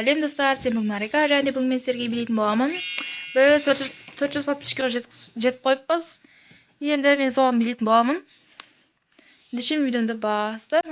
сәлем достар, сен бүгін Марика, және де бүгін мен сіздерге билейтін боламын. Біз 400 подписчикке жетіп қойыппыз. Енді мен соған билейтін боламын. Ендеше видеоны бастап.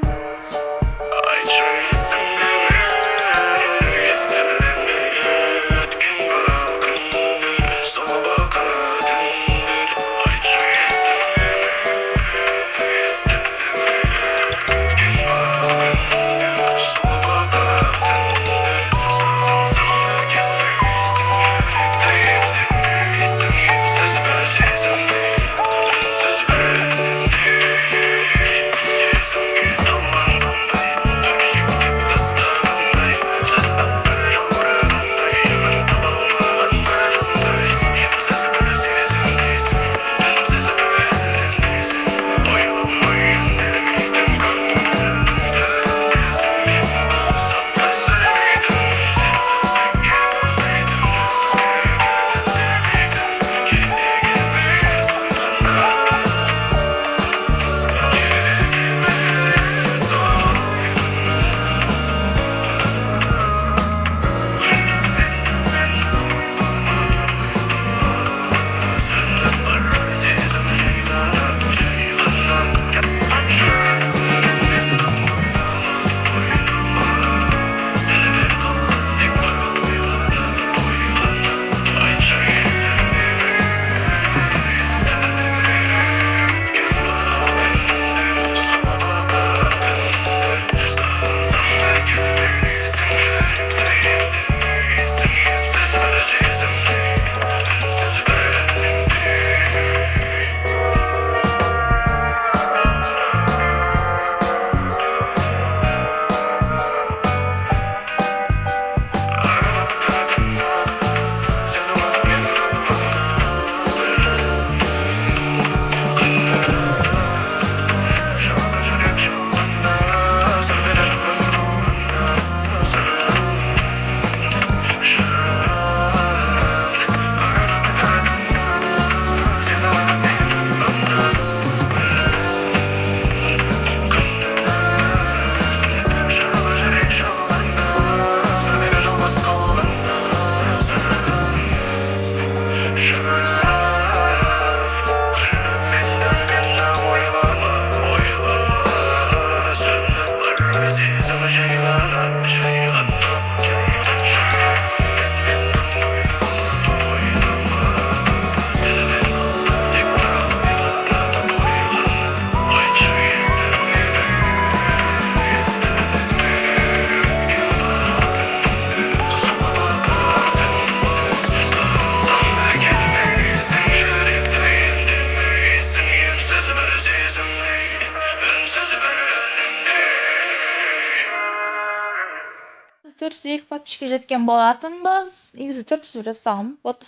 Екі подписчикке жеткен болатынбыз. Негізі 400 жасағым. Вот.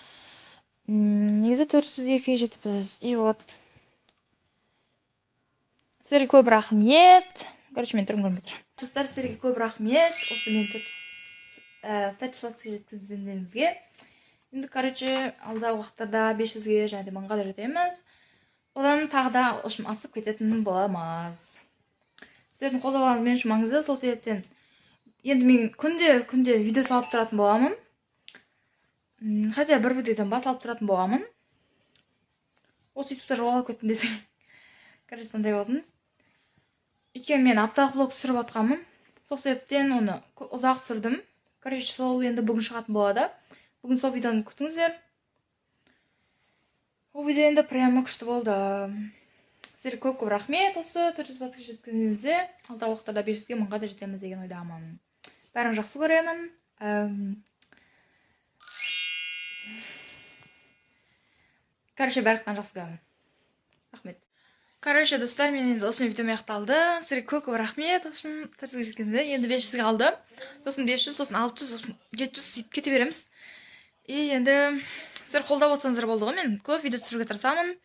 Негізі 402-ге жетіппіз. И вот. Сіздерге көп рахмет. Короче, мен тұрмын көрмей тұрмын. Достар, сіздерге көп рахмет. Осы мен 400 подписчикке жеткізгеніңізге. Енді, короче, алдағы уақыттарда 500-ге және де 1000-ға да жетеміз. Одан тағы да асып кететін боламыз. Сіздердің қолдауларыңыз мен үшін маңызды. Сол себептен енді мен күнде видео салып тұратын боламын. Хотя бір видеодан бас салып тұратын боламын. Осы ютубта жоғалып кеттім десең. Короче, сондай болдым. Өйткені мен апталық влог түсіріп жатқанмын. Сол себептен оны ұзақ түсірдім. Короче, сол енді бүгін шығатын болады. Бүгін сол видеоны күтіңіздер. Ол видео енді прямо күшті болды. Сіздерге көп рахмет. Осы 400 подписчикке жеткеніңізде алдағы уақыттарда 500-ге 1000-ға да жетеміз деген ойдамын. Бәрін жақсы көремін. Короче, бәріқтен жақсы көремін. Рахмет. Короче, достар, мен енді осымен видеом аяқталды. Сіздерге көп рахмет. 400-ге жеткеніңізде енді 500-ге алды. Сосын 500, сосын 600, сосын 700 сөйтіп кете береміз. И енді сіздер қолдап отырсаңыздар болды ғой. Мен көп видео түсіруге тырысамын.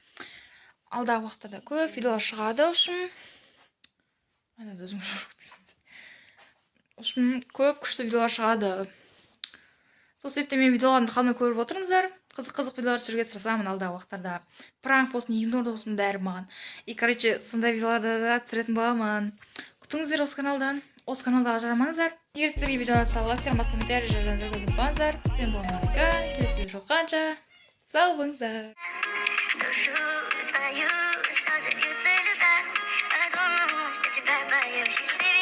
Алдағы уақыттарда көп видеолар шығады. Көп күшті видеолар шығады. Сол себептен мен видеоларымды қалмай көріп отырыңыздар. Қызық видеолар түсіруге тырысамын алдағы уақыттарда. Пранк болсын, игнор болсын бәрі маған. И, короче, сондай видеоларды да түсіретін боламын. күтіңіздер осы каналдан. Осы каналда ажырамаңыздар. Егер сіздерге видео ұнаса лайктар, комментарий жазуды ұмытпаңыздар. Всем пока. Келесі видео жолыққанша сау болыңыздар. Душу твою слезы льются льда, подумаю, что тебя боюсь.